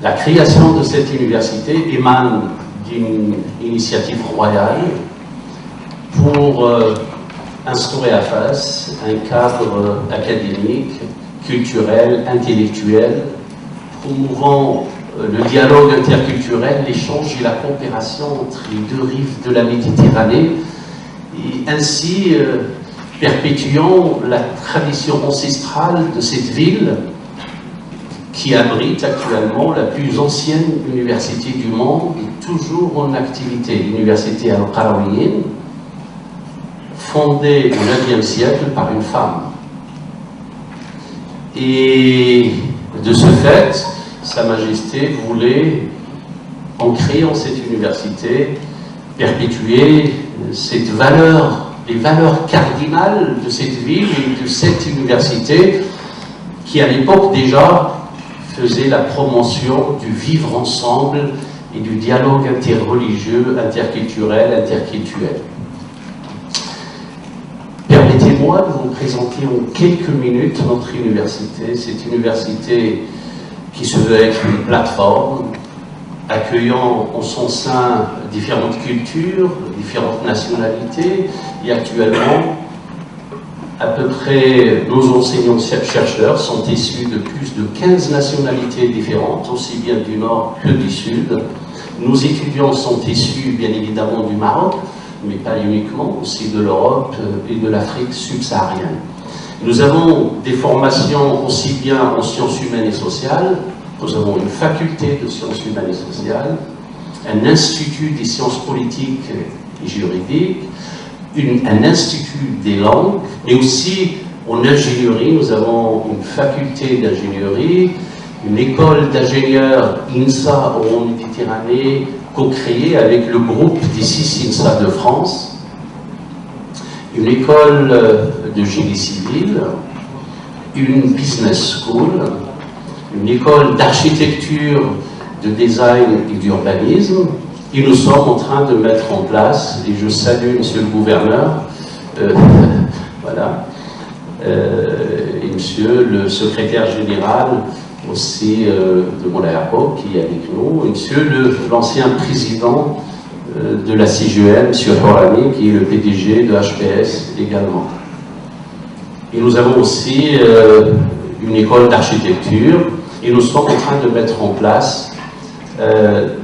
La création de cette université émane d'une initiative royale pour instaurer à Fès un cadre académique, culturel, intellectuel, promouvant le dialogue interculturel, l'échange et la coopération entre les deux rives de la Méditerranée, et ainsi perpétuant la tradition ancestrale de cette ville qui abrite actuellement la plus ancienne université du monde et toujours en activité, l'université Al-Qarawiyyin, fondée au IXe siècle par une femme. Et de ce fait, Sa Majesté voulait, en créant cette université, perpétuer cette valeur, les valeurs cardinales de cette ville et de cette université qui, à l'époque déjà, faisait la promotion du vivre ensemble et du dialogue interreligieux, interculturel, interculturel. Permettez-moi de vous présenter en quelques minutes notre université. Cette université qui se veut être une plateforme accueillant en son sein différentes cultures, différentes nationalités, et actuellement, à peu près, nos enseignants-chercheurs sont issus de plus de 15 nationalités différentes, aussi bien du Nord que du Sud. Nos étudiants sont issus, bien évidemment, du Maroc, mais pas uniquement, aussi de l'Europe et de l'Afrique subsaharienne. Nous avons des formations aussi bien en sciences humaines et sociales, nous avons une faculté de sciences humaines et sociales, un institut des sciences politiques et juridiques, un institut des langues, mais aussi en ingénierie, nous avons une faculté d'ingénierie, une école d'ingénieurs INSA en Méditerranée, co-créée avec le groupe des 6 INSA de France, une école de génie civil, une business school, une école d'architecture, de design et d'urbanisme, et nous sommes en train de mettre en place, et je salue Monsieur le Gouverneur, voilà, et Monsieur le Secrétaire Général aussi de mon aéroport qui est avec nous, et Monsieur l'ancien Président de la CGM, M. Horami, qui est le PDG de HPS également. Et nous avons aussi une école d'architecture, et nous sommes en train de mettre en place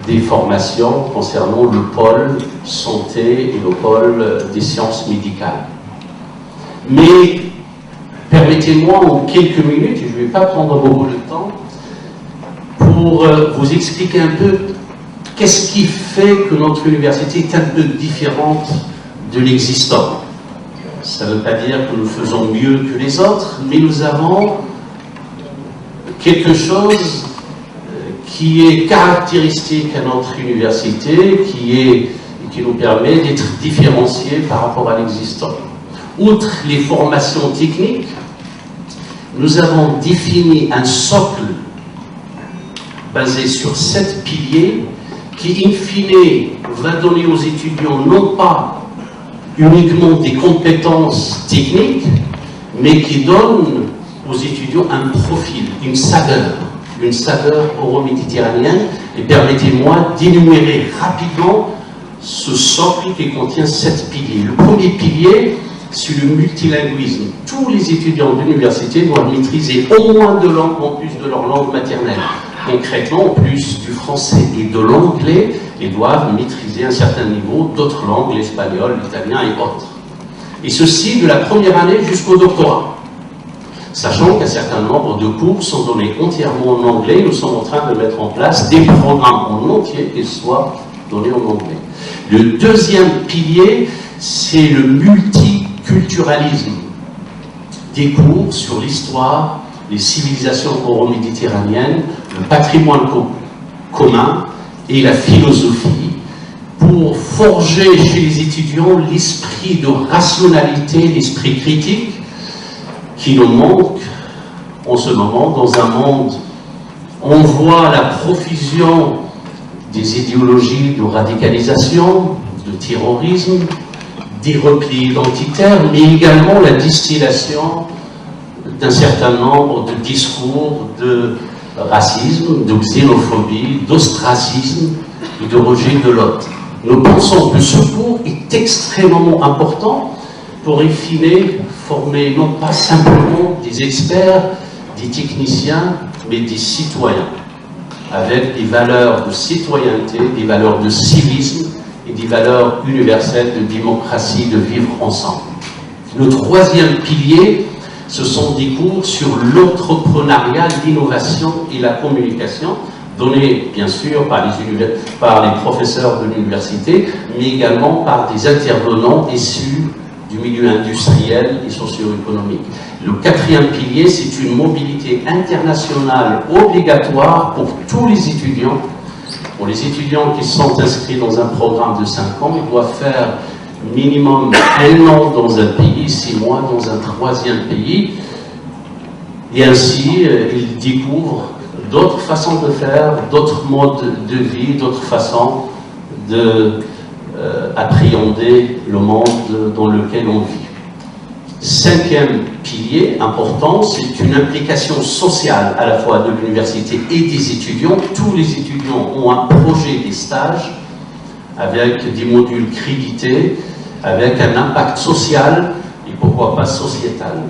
des formations concernant le pôle santé et le pôle des sciences médicales. Mais permettez-moi en quelques minutes, et je ne vais pas prendre beaucoup de temps, pour vous expliquer un peu qu'est-ce qui fait que notre université est un peu différente de l'existant. Ça ne veut pas dire que nous faisons mieux que les autres, mais nous avons quelque chose qui est caractéristique à notre université, qui nous permet d'être différenciés par rapport à l'existant. Outre les formations techniques, nous avons défini un socle basé sur 7 piliers qui, in fine, va donner aux étudiants non pas uniquement des compétences techniques, mais qui donne aux étudiants un profil, une saveur euro-méditerranéenne. Et permettez-moi d'énumérer rapidement ce socle qui contient 7 piliers. Le premier pilier, c'est le multilinguisme. Tous les étudiants d'université doivent maîtriser au moins 2 langues en plus de leur langue maternelle. Concrètement, en plus du français et de l'anglais, ils doivent maîtriser un certain niveau d'autres langues, l'espagnol, l'italien et autres. Et ceci de la première année jusqu'au doctorat. Sachant qu'un certain nombre de cours sont donnés entièrement en anglais, nous sommes en train de mettre en place des programmes en entier qui soient donnés en anglais. Le deuxième pilier, c'est le multiculturalisme. Des cours sur l'histoire, les civilisations euro-méditerranéennes, le patrimoine commun et la philosophie, pour forger chez les étudiants l'esprit de rationalité, l'esprit critique, qui nous manque en ce moment dans un monde où on voit la profusion des idéologies de radicalisation, de terrorisme, des replis identitaires, mais également la distillation d'un certain nombre de discours, racisme, de xénophobie, d'ostracisme et de rejet de l'autre. Nous pensons que ce cours est extrêmement important pour, in fine, former non pas simplement des experts, des techniciens, mais des citoyens, avec des valeurs de citoyenneté, des valeurs de civisme et des valeurs universelles de démocratie, de vivre ensemble. Le troisième pilier, ce sont des cours sur l'entrepreneuriat, l'innovation et la communication, donnés bien sûr par les professeurs de l'université, mais également par des intervenants issus du milieu industriel et socio-économique. Le quatrième pilier, c'est une mobilité internationale obligatoire pour tous les étudiants. Pour les étudiants qui sont inscrits dans un programme de 5 ans, ils doivent faire minimum 1 an dans un pays, 6 mois dans un troisième pays. Et ainsi, ils découvrent d'autres façons de faire, d'autres modes de vie, d'autres façons d'appréhender le monde dans lequel on vit. Cinquième pilier important, c'est une implication sociale à la fois de l'université et des étudiants. Tous les étudiants ont un projet des stages avec des modules crédités, avec un impact social et pourquoi pas sociétal.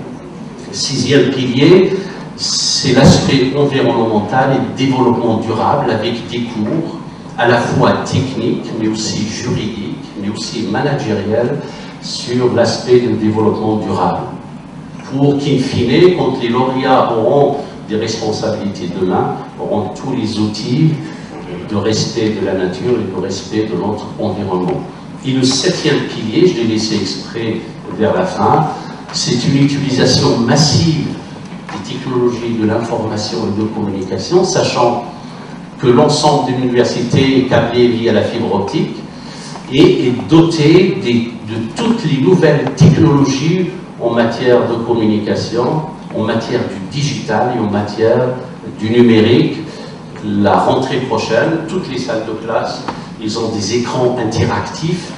Sixième pilier, c'est l'aspect environnemental et développement durable avec des cours à la fois techniques, mais aussi juridiques, mais aussi managériels sur l'aspect du développement durable. Pour qu'in fine, quand les lauréats auront des responsabilités demain, auront tous les outils de respect de la nature et de respect de notre environnement. Et le septième pilier, je l'ai laissé exprès vers la fin, c'est une utilisation massive des technologies de l'information et de communication, sachant que l'ensemble de l'université est câblé via la fibre optique et est doté de toutes les nouvelles technologies en matière de communication, en matière du digital et en matière du numérique. La rentrée prochaine, toutes les salles de classe, ils ont des écrans interactifs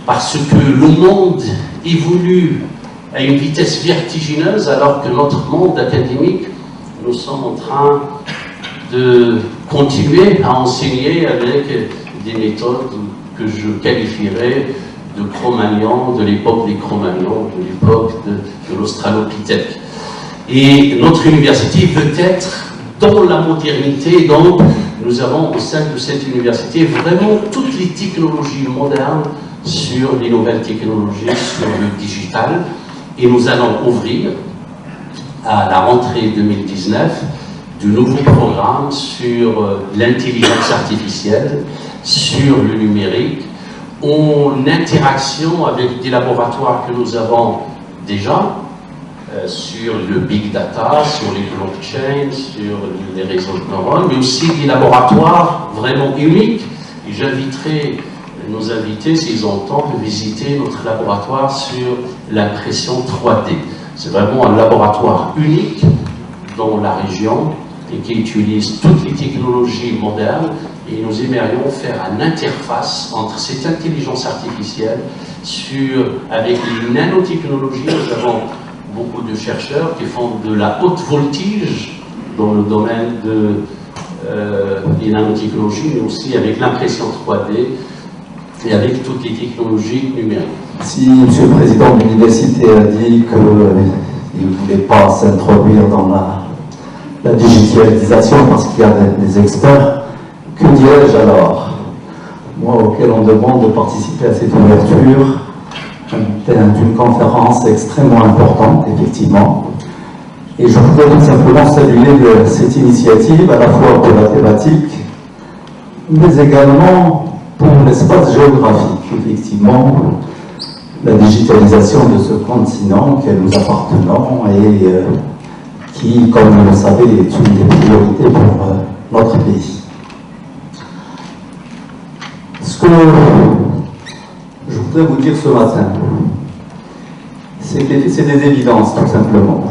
parce que le monde évolue à une vitesse vertigineuse alors que notre monde académique, nous sommes en train de continuer à enseigner avec des méthodes que je qualifierais de Cro-Magnon, de l'époque des Cro-Magnons, de l'époque de l'Australopithèque. Et notre université veut être dans la modernité, donc nous avons au sein de cette université vraiment toutes les technologies modernes sur les nouvelles technologies, sur le digital, et nous allons ouvrir à la rentrée 2019 de nouveaux programmes sur l'intelligence artificielle, sur le numérique, en interaction avec des laboratoires que nous avons déjà, sur le big data, sur les blockchains, sur les réseaux de neurones, mais aussi des laboratoires vraiment uniques. Et j'inviterai nos invités, s'ils ont le temps, de visiter notre laboratoire sur l'impression 3D. C'est vraiment un laboratoire unique dans la région et qui utilise toutes les technologies modernes, et nous aimerions faire une interface entre cette intelligence artificielle avec les nanotechnologies. Nous avons beaucoup de chercheurs qui font de la haute voltige dans le domaine des nanotechnologies, mais aussi avec l'impression 3D et avec toutes les technologies numériques. Si M. le Président de l'Université a dit qu'il ne voulait pas s'introduire dans la digitalisation parce qu'il y a des experts, que dirais-je alors? Moi, auquel on demande de participer à cette ouverture d'une conférence extrêmement importante, effectivement. Et je voudrais tout simplement saluer cette initiative, à la fois pour la thématique, mais également pour l'espace géographique. Effectivement, la digitalisation de ce continent que nous appartenons et qui, comme vous le savez, est une des priorités pour notre pays. Ce que je voudrais vous dire ce matin, c'est des évidences, tout simplement.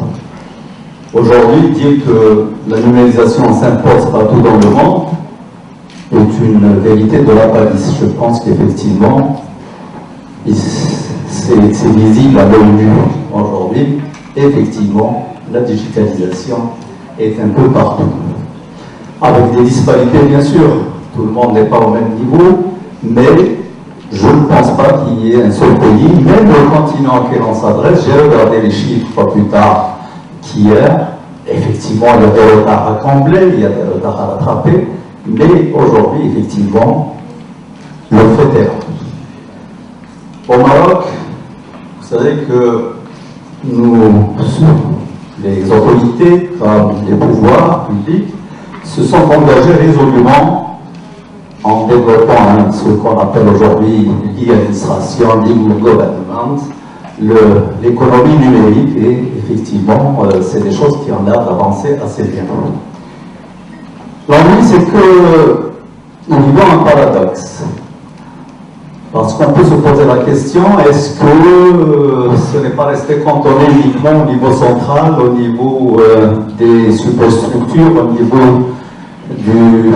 Aujourd'hui, dire que la numérisation s'impose partout dans le monde est une vérité de la palisse. Je pense qu'effectivement, c'est visible à l'œil nu aujourd'hui. Effectivement, la digitalisation est un peu partout. avec des disparités bien sûr. Tout le monde n'est pas au même niveau, mais je ne pense pas qu'il y ait un seul pays, même le continent auquel on s'adresse. J'ai regardé les chiffres pas plus tard qu'hier. Effectivement, il y a des retards à combler, il y a des retards à rattraper, mais aujourd'hui, effectivement, le fait est là. Au Maroc, vous savez que nous, les autorités, comme les pouvoirs publics, se sont engagés résolument en développant ce qu'on appelle aujourd'hui l'e-administration, l'e-government, l'économie numérique, et effectivement, c'est des choses qui ont l'air d'avancer assez bien. L'ennui, c'est que nous vivons un paradoxe. Parce qu'on peut se poser la question, est-ce que ce n'est pas resté cantonné uniquement au niveau central, au niveau des superstructures, au niveau de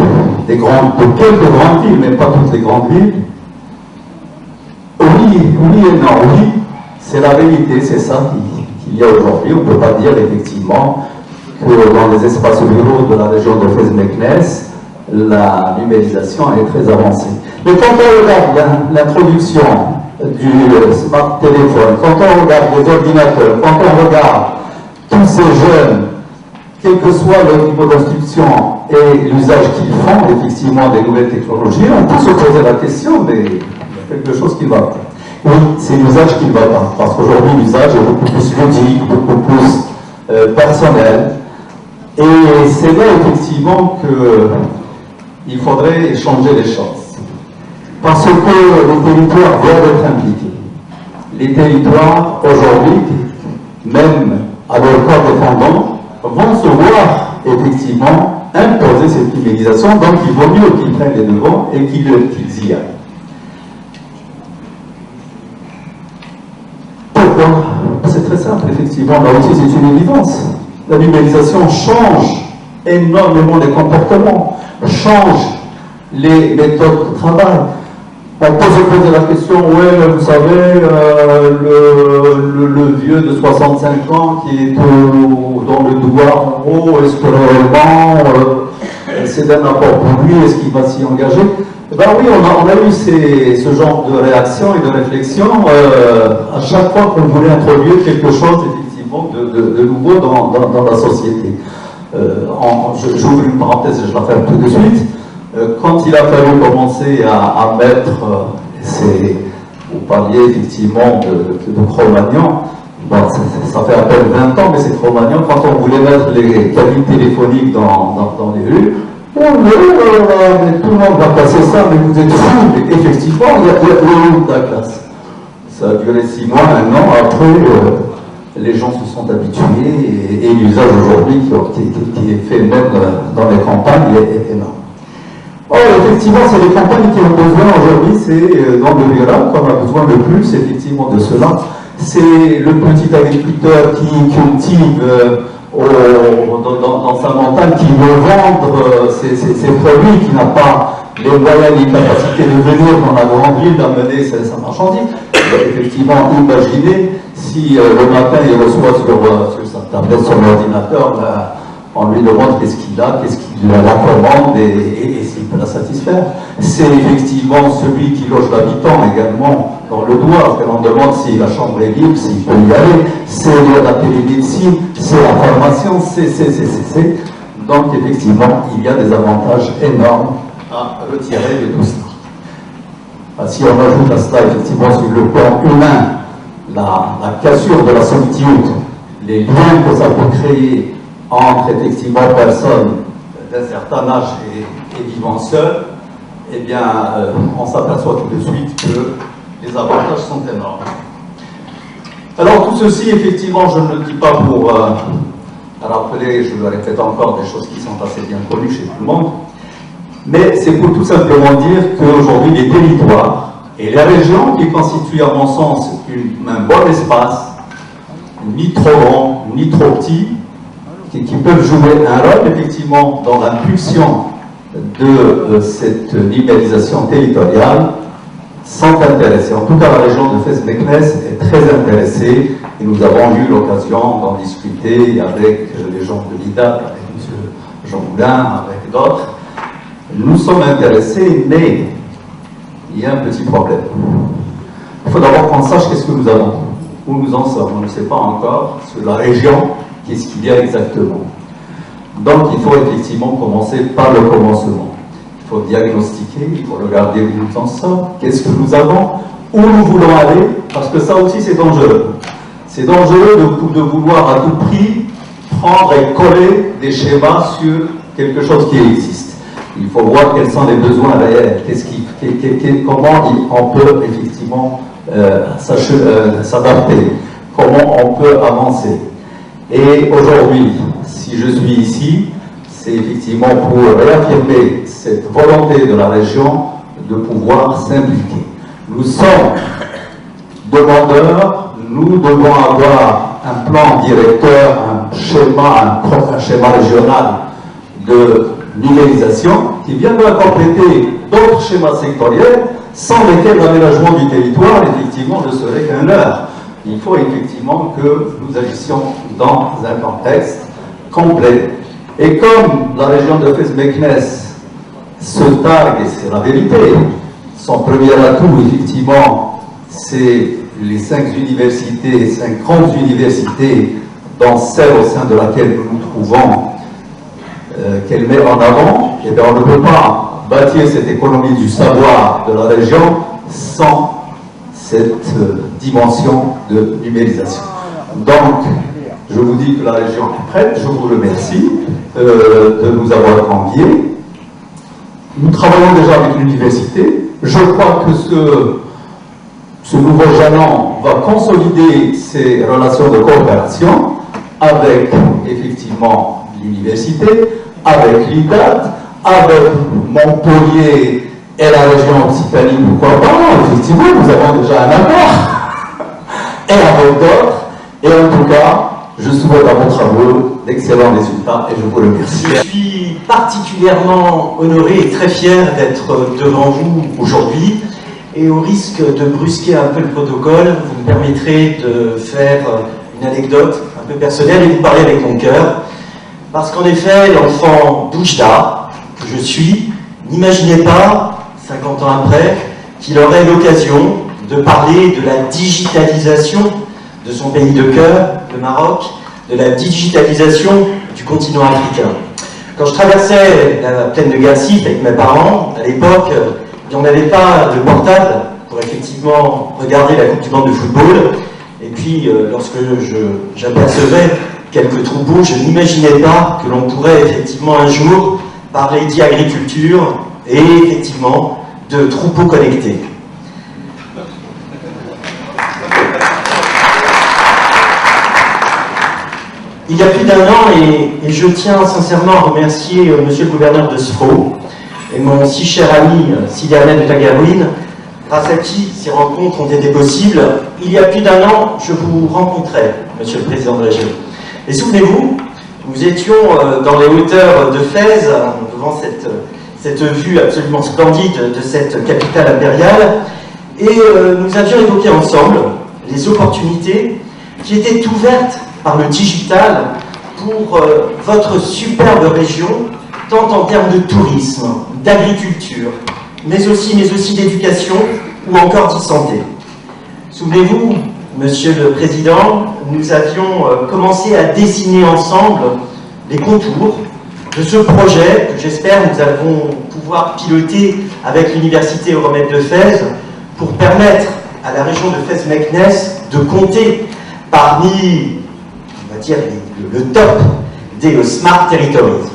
quelques grandes villes, mais pas toutes les grandes villes? Oui et non. Oui, c'est la réalité, c'est ça qu'il y a aujourd'hui. On ne peut pas dire effectivement que dans les espaces ruraux de la région de Fès-Meknès, la numérisation est très avancée. Mais quand on regarde l'introduction du smart téléphone, quand on regarde les ordinateurs, quand on regarde tous ces jeunes, quel que soit le niveau d'instruction et l'usage qu'ils font effectivement des nouvelles technologies, on peut se poser la question, mais il y a quelque chose qui va pas. Oui, c'est l'usage qui ne va pas, parce qu'aujourd'hui l'usage est beaucoup plus ludique, beaucoup plus personnel, et c'est là effectivement qu'il faudrait changer les choses. Parce que les territoires doivent être impliqués. Les territoires, aujourd'hui, même à leur corps défendant, vont se voir effectivement imposer cette numérisation, donc il vaut mieux qu'ils prennent les devants et qu'ils y aillent. Pourquoi? C'est très simple, effectivement, là aussi c'est une évidence. La numérisation change énormément les comportements, change les méthodes de travail. On peut se poser la question, ouais, vous savez, le vieux de 65 ans qui est dans le doigt en haut, est-ce que réellement c'est un apport pour lui, est-ce qu'il va s'y engager? Ben oui, on a eu ce genre de réaction et de réflexion à chaque fois qu'on voulait introduire quelque chose effectivement de nouveau dans la société. J'ouvre une parenthèse et je la ferme tout de suite. Quand il a fallu commencer à mettre, vous parliez effectivement de Cro-Magnon, bon, ça fait à peine 20 ans, mais c'est Cro-Magnon, quand on voulait mettre les cabines téléphoniques dans les rues, oh mais tout le monde va casser ça, mais vous êtes fous, mais effectivement, il y a de la classe. Ça a duré 6 mois, 1 an, après, les gens se sont habitués, et l'usage aujourd'hui qui est fait même dans les campagnes est énorme. Or, effectivement, c'est les campagnes qui ont besoin aujourd'hui, c'est dans le rural qu'on a besoin le plus, effectivement, de cela. C'est le petit agriculteur qui cultive dans sa montagne, qui veut vendre ses produits, qui n'a pas les moyens ni capacités de venir dans la grande ville, d'amener sa marchandise. Effectivement, imaginez si le matin il reçoit sur sa tablette, son ordinateur, on lui demande qu'est-ce qu'il a, qu'est-ce qu'il la commande et s'il peut la satisfaire. C'est effectivement celui qui loge l'habitant également dans le doigt, on demande si la chambre est libre, s'il peut y aller, c'est la télémédecine, c'est la formation, c'est. Donc effectivement, il y a des avantages énormes à retirer de tout cela. Si on ajoute à cela effectivement sur le plan humain, la cassure de la solitude, les liens que ça peut créer entre effectivement personnes d'un certain âge et vivant seuls, eh bien, on s'aperçoit tout de suite que les avantages sont énormes. Alors tout ceci, effectivement, je ne le dis pas pour rappeler, je le répète encore, des choses qui sont assez bien connues chez tout le monde, mais c'est pour tout simplement dire qu'aujourd'hui, les territoires et les régions qui constituent, à mon sens, un bon espace, ni trop grand, ni trop petit, qui peuvent jouer un rôle effectivement dans l'impulsion de cette libéralisation territoriale, sont intéressés. En tout cas, la région de Fès-Meknès est très intéressée et nous avons eu l'occasion d'en discuter avec les gens de l'IDA, avec M. Jean Moulin, avec d'autres. Nous sommes intéressés, mais il y a un petit problème. Il faut d'abord qu'on sache qu'est-ce que nous avons, où nous en sommes. On ne sait pas encore sur la région, qu'est-ce qu'il y a exactement. Donc il faut effectivement commencer par le commencement. Il faut diagnostiquer, il faut regarder où nous en sommes, qu'est-ce que nous avons, où nous voulons aller, parce que ça aussi c'est dangereux. C'est dangereux de vouloir à tout prix prendre et coller des schémas sur quelque chose qui existe. Il faut voir quels sont les besoins réels, comment on peut effectivement s'adapter, comment on peut avancer. Et aujourd'hui, si je suis ici, c'est effectivement pour réaffirmer cette volonté de la région de pouvoir s'impliquer. Nous sommes demandeurs, nous devons avoir un plan directeur, un schéma régional de numérisation qui viendra compléter d'autres schémas sectoriels sans lesquels l'aménagement du territoire, effectivement, ne serait qu'un leurre. Il faut effectivement que nous agissions dans un contexte complet. Et comme la région de Fès-Meknès se targue, et c'est la vérité, son premier atout, effectivement, c'est les 5 universités, 5 grandes universités, dont celle au sein de laquelle nous nous trouvons, qu'elle met en avant, et bien on ne peut pas bâtir cette économie du savoir de la région sans cette dimension de numérisation. Donc, je vous dis que la région est prête, je vous remercie de nous avoir conviés. Nous travaillons déjà avec l'université. Je crois que ce nouveau jalon va consolider ses relations de coopération avec, effectivement, l'université, avec l'IDAD, avec Montpellier et la région Occitanie, pourquoi pas, effectivement, nous avons déjà un accord, et avec d'autres, et en tout cas, je souhaite à vos travaux d'excellents résultats et je vous remercie. Je suis particulièrement honoré et très fier d'être devant vous aujourd'hui, et au risque de brusquer un peu le protocole, vous me permettrez de faire une anecdote un peu personnelle et vous parler avec mon cœur, parce qu'en effet, l'enfant d'Oujda, que je suis, n'imaginait pas 50 ans après, qu'il aurait l'occasion de parler de la digitalisation de son pays de cœur, le Maroc, de la digitalisation du continent africain. Quand je traversais la plaine de Gassif avec mes parents, à l'époque, on n'avait pas de portable pour effectivement regarder la Coupe du Monde de football. Et puis, lorsque j'apercevais quelques troupeaux, je n'imaginais pas que l'on pourrait effectivement un jour parler d'agriculture et effectivement de troupeaux connectés. Il y a plus d'un an, et je tiens sincèrement à remercier monsieur le gouverneur de Sfro et mon si cher ami Sidi Ahmed de Tagarouine, grâce à qui ces rencontres ont été possibles. Il y a plus d'un an, je vous rencontrais, monsieur le président de la région. Et souvenez-vous, nous étions dans les hauteurs de Fès, devant cette vue absolument splendide de cette capitale impériale, et nous avions évoqué ensemble les opportunités qui étaient ouvertes par le digital pour votre superbe région, tant en termes de tourisme, d'agriculture, mais aussi d'éducation ou encore d'e-santé. Souvenez-vous, monsieur le président, nous avions commencé à dessiner ensemble les contours de ce projet que j'espère nous allons pouvoir piloter avec l'université Euromède de Fès pour permettre à la région de Fès-Meknès de compter parmi, on va dire, le top des Smart Territories.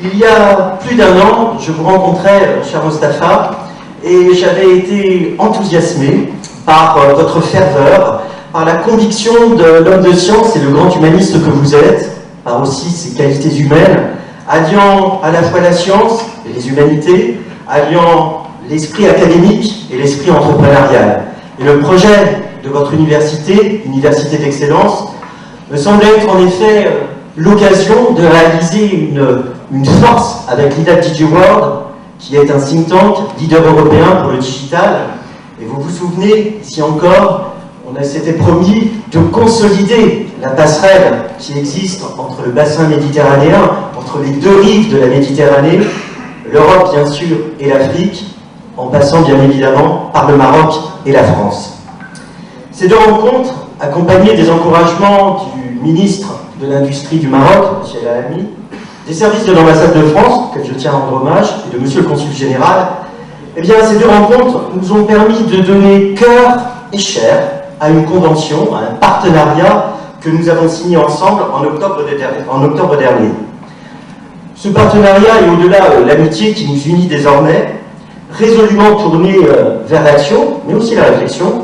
Il y a plus d'un an, je vous rencontrais, cher Mostafa, et j'avais été enthousiasmé par votre ferveur, par la conviction de l'homme de science et le grand humaniste que vous êtes, par aussi ses qualités humaines, alliant à la fois la science et les humanités, alliant l'esprit académique et l'esprit entrepreneurial. Et le projet de votre université, Université d'Excellence, me semble être en effet l'occasion de réaliser une force avec l'IDAD DigiWorld, qui est un think tank leader européen pour le digital. Et vous vous souvenez, ici encore, on s'était promis de consolider la passerelle qui existe entre le bassin méditerranéen, entre les deux rives de la Méditerranée, l'Europe bien sûr et l'Afrique, en passant bien évidemment par le Maroc et la France. Ces deux rencontres, accompagnées des encouragements du ministre de l'Industrie du Maroc, M. El Alami, des services de l'ambassade de France, que je tiens à rendre hommage, et de M. le consul général, eh bien, ces deux rencontres nous ont permis de donner cœur et chair à une convention, à un partenariat que nous avons signé ensemble en octobre dernier. Ce partenariat, et au-delà l'amitié qui nous unit désormais, résolument tourné vers l'action, mais aussi la réflexion,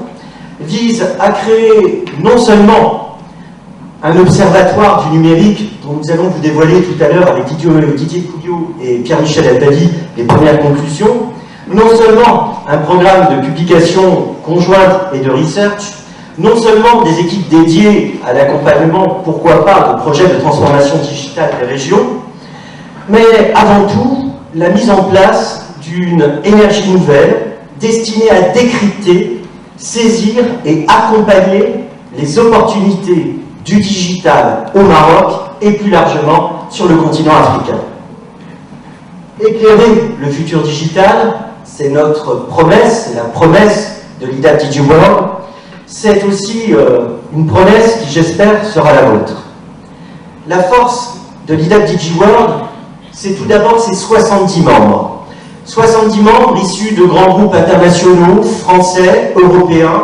vise à créer non seulement un observatoire du numérique dont nous allons vous dévoiler tout à l'heure avec Didier Couillot et Pierre-Michel Attali les premières conclusions, non seulement un programme de publication conjointe et de research, non seulement des équipes dédiées à l'accompagnement, pourquoi pas, de projets de transformation digitale des régions, mais avant tout la mise en place d'une énergie nouvelle destinée à décrypter, saisir et accompagner les opportunités du digital au Maroc et plus largement sur le continent africain. Éclairer le futur digital, c'est notre promesse, c'est la promesse de l'IDAP DigiWorld. C'est aussi une promesse qui, j'espère, sera la vôtre. La force de l'IDAP DigiWorld, c'est tout d'abord ses 70 membres. 70 membres issus de grands groupes internationaux, français, européens,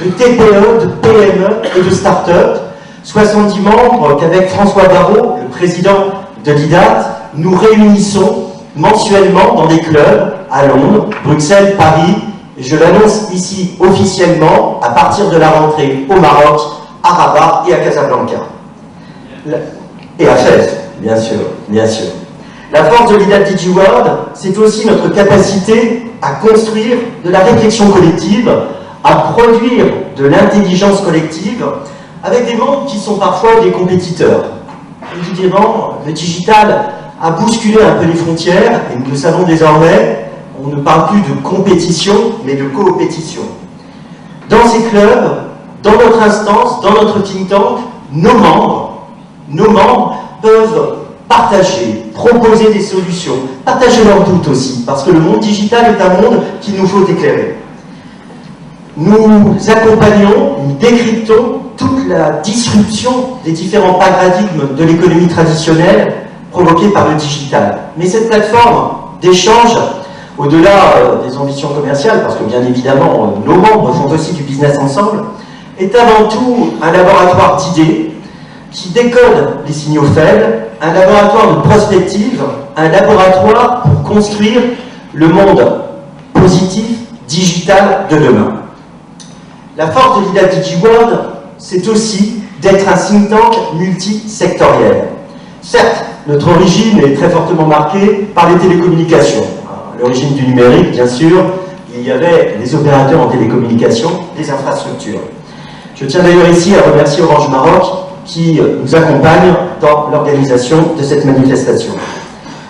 de TPE, de PME et de start-up. 70 membres qu'avec François Barrault, le président de l'IDAP, nous réunissons mensuellement dans des clubs à Londres, Bruxelles, Paris, et je l'annonce ici officiellement à partir de la rentrée au Maroc, à Rabat et à Casablanca. Et à Fès, bien sûr, bien sûr. La force de l'IDAP DigiWorld, c'est aussi notre capacité à construire de la réflexion collective, à produire de l'intelligence collective, avec des membres qui sont parfois des compétiteurs. Évidemment, le digital a bousculé un peu les frontières, et nous le savons désormais, on ne parle plus de compétition, mais de coopétition. Dans ces clubs, dans notre instance, dans notre think tank, nos membres peuvent partager, proposer des solutions, partager leurs doutes aussi, parce que le monde digital est un monde qu'il nous faut éclairer. Nous accompagnons, nous décryptons toute la disruption des différents paradigmes de l'économie traditionnelle provoquée par le digital. Mais cette plateforme d'échange, au-delà des ambitions commerciales, parce que bien évidemment nos membres font aussi du business ensemble, est avant tout un laboratoire d'idées qui décode les signaux faibles, un laboratoire de prospective, un laboratoire pour construire le monde positif, digital de demain. La force de l'IDAP DigiWorld, c'est aussi d'être un think tank multisectoriel. Certes, notre origine est très fortement marquée par les télécommunications. L'origine du numérique, bien sûr, il y avait les opérateurs en télécommunications, les infrastructures. Je tiens d'ailleurs ici à remercier Orange Maroc qui nous accompagne dans l'organisation de cette manifestation.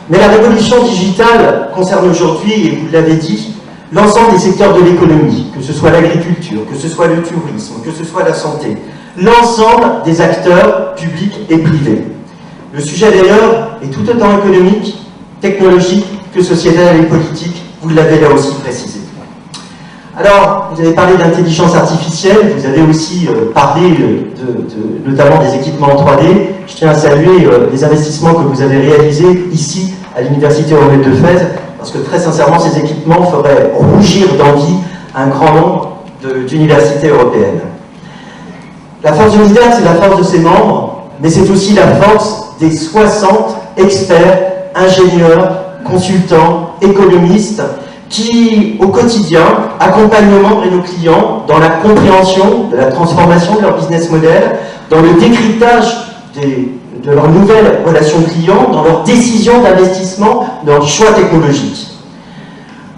Mais la révolution digitale concerne aujourd'hui, et vous l'avez dit, l'ensemble des secteurs de l'économie, que ce soit l'agriculture, que ce soit le tourisme, que ce soit la santé, l'ensemble des acteurs publics et privés. Le sujet d'ailleurs est tout autant économique, technologique que sociétal et politique, vous l'avez là aussi précisé. Alors, vous avez parlé d'intelligence artificielle, vous avez aussi parlé notamment des équipements en 3D. Je tiens à saluer les investissements que vous avez réalisés ici à l'Université européenne de Fès, parce que très sincèrement, ces équipements feraient rougir d'envie un grand nombre d'universités européennes. La force de l'IDAP, c'est la force de ses membres, mais c'est aussi la force des 60 experts, ingénieurs, consultants, économistes, qui, au quotidien, accompagnent nos membres et nos clients dans la compréhension de la transformation de leur business model, dans le décryptage de leurs nouvelles relations clients, dans leurs décisions d'investissement, dans leurs choix technologiques.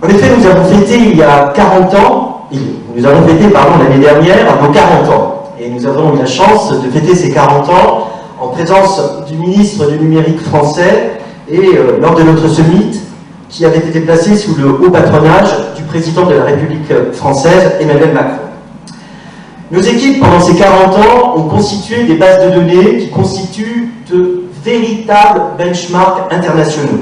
En effet, nous avons fêté il y a 40 ans, l'année dernière, nos 40 ans. Et nous avons eu la chance de fêter ces 40 ans en présence du ministre du numérique français et lors de notre summit qui avait été placé sous le haut patronage du président de la République française, Emmanuel Macron. Nos équipes, pendant ces 40 ans, ont constitué des bases de données qui constituent de véritables benchmarks internationaux,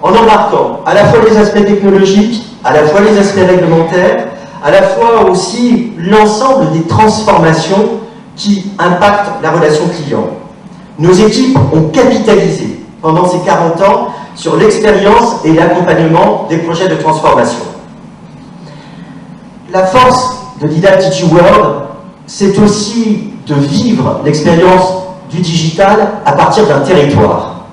en embarquant à la fois les aspects technologiques, à la fois les aspects réglementaires, à la fois aussi l'ensemble des transformations qui impactent la relation client. Nos équipes ont capitalisé pendant ces 40 ans sur l'expérience et l'accompagnement des projets de transformation. La force de l'IDA DigiWorld, c'est aussi de vivre l'expérience du digital à partir d'un territoire.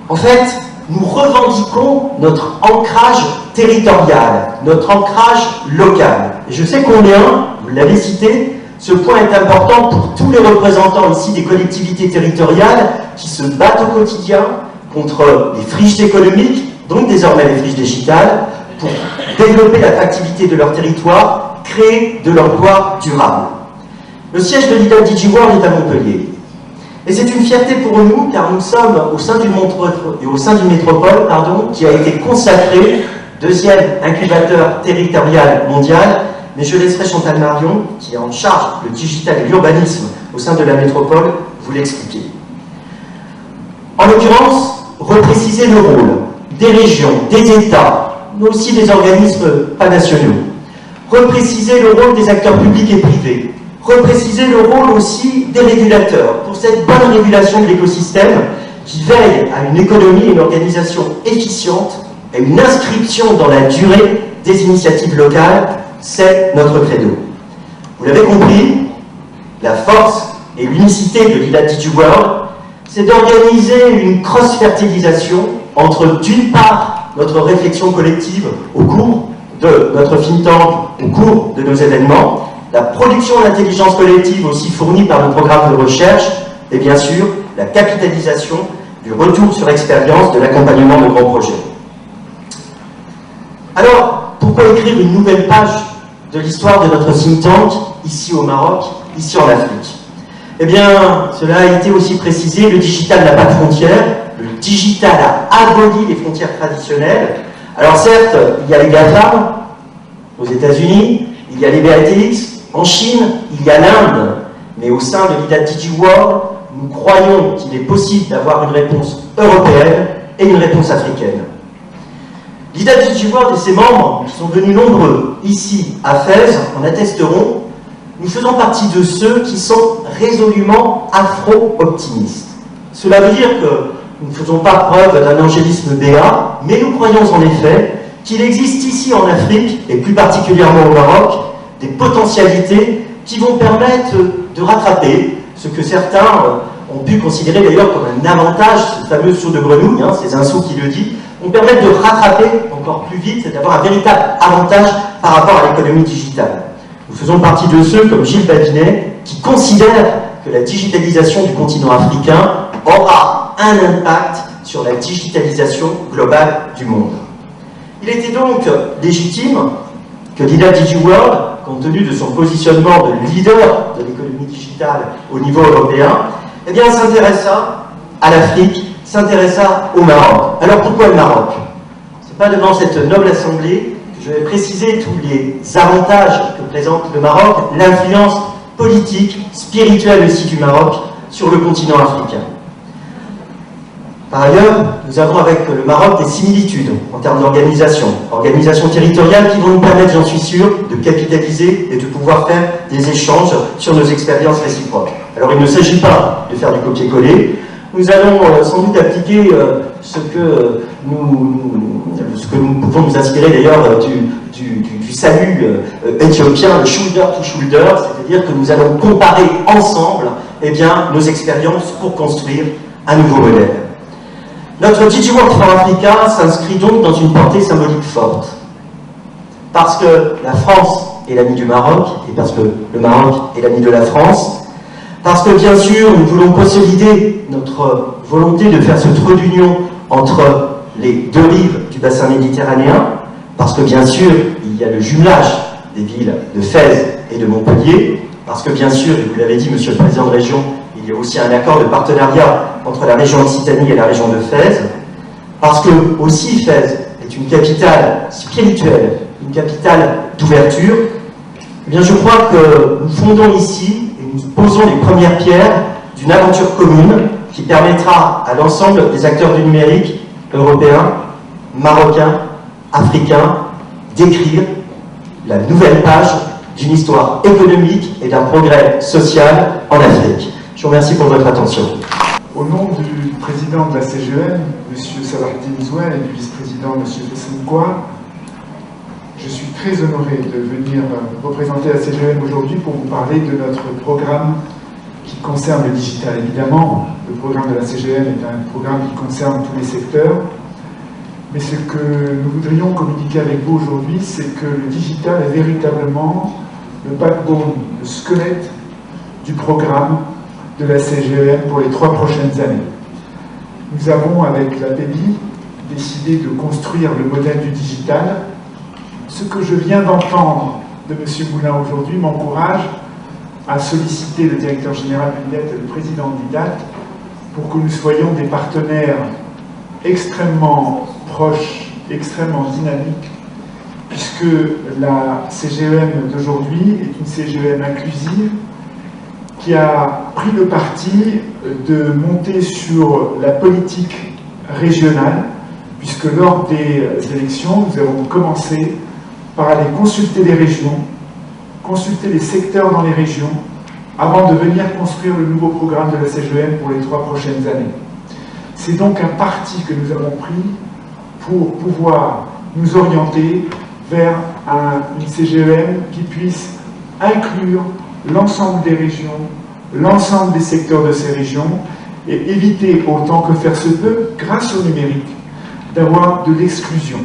En fait, nous revendiquons notre ancrage territorial, notre ancrage local. Et je sais combien, vous l'avez cité, ce point est important pour tous les représentants ici des collectivités territoriales qui se battent au quotidien contre les friches économiques, donc désormais les friches digitales, pour développer l'attractivité de leur territoire, créer de l'emploi durable. Le siège de l'IDA DigiWorld est à Montpellier. Et c'est une fierté pour nous, car nous sommes au sein d'une métropole qui a été consacrée, deuxième incubateur territorial mondial, mais je laisserai Chantal Marion, qui est en charge le digital et l'urbanisme au sein de la métropole, vous l'expliquer. En l'occurrence, repréciser le rôle des régions, des États, mais aussi des organismes pas-nationaux. Repréciser le rôle des acteurs publics et privés. Repréciser le rôle aussi des régulateurs pour cette bonne régulation de l'écosystème qui veille à une économie et une organisation efficiente et une inscription dans la durée des initiatives locales, c'est notre credo. Vous l'avez compris, la force et l'unicité de l'IDA DigiWorld, c'est d'organiser une cross-fertilisation entre, d'une part, notre réflexion collective au cours de notre think tank, au cours de nos événements, la production d'intelligence collective aussi fournie par nos programmes de recherche, et bien sûr, la capitalisation du retour sur expérience de l'accompagnement de grands projets. Alors, pourquoi écrire une nouvelle page de l'histoire de notre think tank, ici au Maroc, ici en Afrique? Eh bien, cela a été aussi précisé, le digital n'a pas de frontières, le digital a aboli les frontières traditionnelles. Alors certes, il y a les GAFAM aux États-Unis, il y a les BATX, en Chine, il y a l'Inde, mais au sein de l'IDA DigiWorld, nous croyons qu'il est possible d'avoir une réponse européenne et une réponse africaine. L'IDA DigiWorld et ses membres, qui sont venus nombreux ici à Fès, en attesteront, nous faisons partie de ceux qui sont résolument afro-optimistes. Cela veut dire que nous ne faisons pas preuve d'un angélisme béat, mais nous croyons en effet qu'il existe ici en Afrique, et plus particulièrement au Maroc, des potentialités qui vont permettre de rattraper ce que certains ont pu considérer d'ailleurs comme un avantage, ce fameux saut de grenouille, hein, c'est un saut qui le dit, vont permettre de rattraper encore plus vite et d'avoir un véritable avantage par rapport à l'économie digitale. Nous faisons partie de ceux, comme Gilles Babinet, qui considèrent que la digitalisation du continent africain aura un impact sur la digitalisation globale du monde. Il était donc légitime que l'IDA DigiWorld, compte tenu de son positionnement de leader de l'économie digitale au niveau européen, eh bien s'intéressa à l'Afrique, s'intéressa au Maroc. Alors pourquoi le Maroc? C'est pas devant cette noble assemblée que je vais préciser tous les avantages que présente le Maroc, l'influence politique, spirituelle aussi du Maroc sur le continent africain. Par ailleurs, nous avons avec le Maroc des similitudes en termes d'organisation, organisation territoriale qui vont nous permettre, j'en suis sûr, de capitaliser et de pouvoir faire des échanges sur nos expériences réciproques. Alors il ne s'agit pas de faire du copier-coller, nous allons sans doute appliquer ce que nous pouvons nous inspirer d'ailleurs du salut éthiopien, le shoulder to shoulder, c'est-à-dire que nous allons comparer ensemble eh bien, nos expériences pour construire un nouveau modèle. Notre DigiWorld for Africa s'inscrit donc dans une portée symbolique forte. Parce que la France est l'ami du Maroc, et parce que le Maroc est l'ami de la France, parce que bien sûr nous voulons consolider notre volonté de faire ce trait d'union entre les deux rives du bassin méditerranéen, parce que bien sûr il y a le jumelage des villes de Fès et de Montpellier, parce que bien sûr, et vous l'avez dit Monsieur le Président de Région, il y a aussi un accord de partenariat entre la région Occitanie et la région de Fès, parce que aussi Fès est une capitale spirituelle, une capitale d'ouverture, bien, je crois que nous fondons ici et nous posons les premières pierres d'une aventure commune qui permettra à l'ensemble des acteurs du numérique, européens, marocains, africains, d'écrire la nouvelle page d'une histoire économique et d'un progrès social en Afrique. Je vous remercie pour votre attention. Au nom du président de la CGM, M. Salahdine Zouel, et du vice-président, M. Fessenkoa, je suis très honoré de venir représenter la CGM aujourd'hui pour vous parler de notre programme qui concerne le digital. Évidemment, le programme de la CGM est un programme qui concerne tous les secteurs, mais ce que nous voudrions communiquer avec vous aujourd'hui, c'est que le digital est véritablement le backbone, le squelette du programme de la CGM pour les 3 prochaines années. Nous avons, avec la BEBI, décidé de construire le modèle du digital. Ce que je viens d'entendre de M. Moulin aujourd'hui m'encourage à solliciter le directeur général du NET et le président de l'IDAT pour que nous soyons des partenaires extrêmement proches, extrêmement dynamiques, puisque la CGM d'aujourd'hui est une CGM inclusive qui a pris le parti de monter sur la politique régionale, puisque lors des élections, nous avons commencé par aller consulter les régions, consulter les secteurs dans les régions, avant de venir construire le nouveau programme de la CGM pour les 3 prochaines années. C'est donc un parti que nous avons pris pour pouvoir nous orienter vers une CGM qui puisse inclure l'ensemble des régions, l'ensemble des secteurs de ces régions, et éviter autant que faire se peut, grâce au numérique, d'avoir de l'exclusion.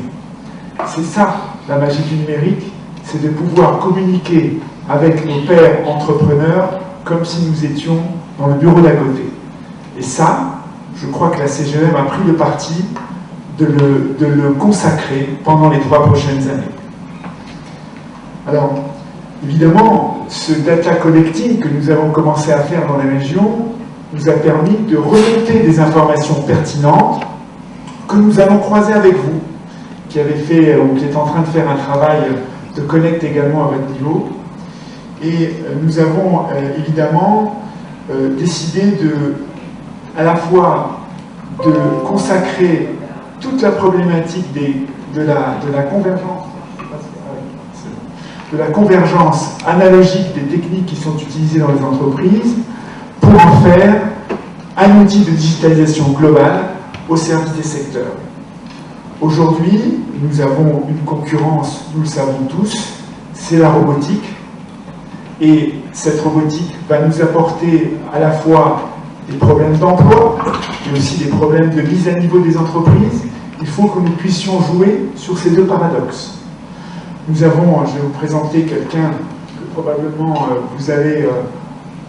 C'est ça, la magie du numérique, c'est de pouvoir communiquer avec nos pairs entrepreneurs comme si nous étions dans le bureau d'à côté. Et ça, je crois que la CGM a pris le parti de le consacrer pendant les 3 prochaines années. Alors, évidemment, ce data collecting que nous avons commencé à faire dans les régions nous a permis de remonter des informations pertinentes que nous allons croiser avec vous, qui avez fait ou qui est en train de faire un travail de connect également à votre niveau. Et nous avons évidemment décidé à la fois de consacrer toute la problématique de la convergence analogique des techniques qui sont utilisées dans les entreprises pour en faire un outil de digitalisation globale au service des secteurs. Aujourd'hui, nous avons une concurrence, nous le savons tous, c'est la robotique. Et cette robotique va nous apporter à la fois des problèmes d'emploi, mais aussi des problèmes de mise à niveau des entreprises. Il faut que nous puissions jouer sur ces 2 paradoxes. Nous avons, je vais vous présenter quelqu'un que probablement vous allez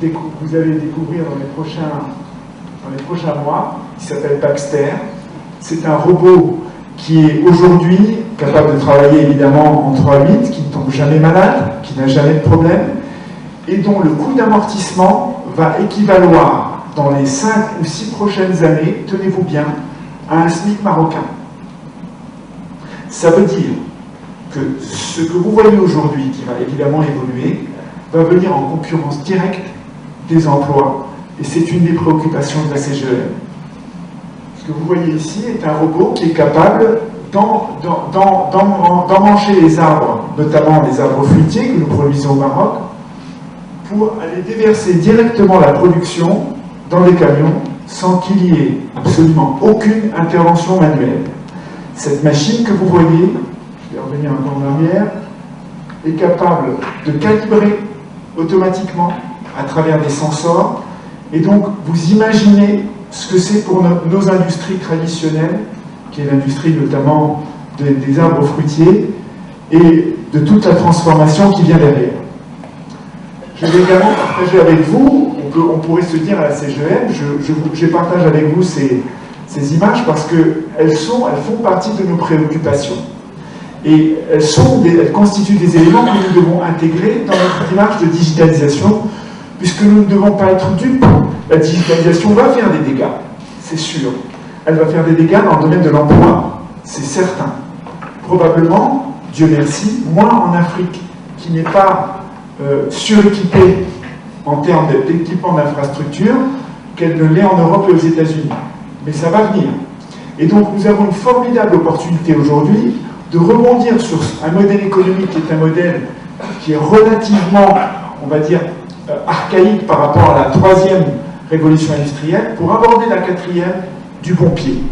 découvrir dans les prochains mois, qui s'appelle Baxter. C'est un robot qui est aujourd'hui capable de travailler évidemment en 3/8, qui ne tombe jamais malade, qui n'a jamais de problème, et dont le coût d'amortissement va équivaloir dans les 5 ou 6 prochaines années, tenez-vous bien, à un SMIC marocain. Ça veut dire que ce que vous voyez aujourd'hui, qui va évidemment évoluer, va venir en concurrence directe des emplois. Et c'est une des préoccupations de la CGM. Ce que vous voyez ici est un robot qui est capable d'emmancher les arbres, notamment les arbres fruitiers que nous produisons au Maroc, pour aller déverser directement la production dans les camions sans qu'il y ait absolument aucune intervention manuelle. Cette machine que vous voyez, je vais revenir un peu en arrière, est capable de calibrer automatiquement à travers des sensors. Et donc, vous imaginez ce que c'est pour nos industries traditionnelles, qui est l'industrie notamment des arbres fruitiers, et de toute la transformation qui vient derrière. Je vais également partager avec vous, on pourrait se dire à la CGM, je partage avec vous ces images parce qu'elles font partie de nos préoccupations. Et elles constituent des éléments que nous devons intégrer dans notre démarche de digitalisation, puisque nous ne devons pas être dupes. La digitalisation va faire des dégâts, c'est sûr. Elle va faire des dégâts dans le domaine de l'emploi, c'est certain. Probablement, Dieu merci, moins en Afrique, qui n'est pas suréquipée en termes d'équipement d'infrastructure qu'elle ne l'est en Europe et aux États-Unis. Mais ça va venir. Et donc nous avons une formidable opportunité aujourd'hui de rebondir sur un modèle économique qui est un modèle qui est relativement, on va dire, archaïque par rapport à la troisième révolution industrielle, pour aborder la quatrième du bon pied.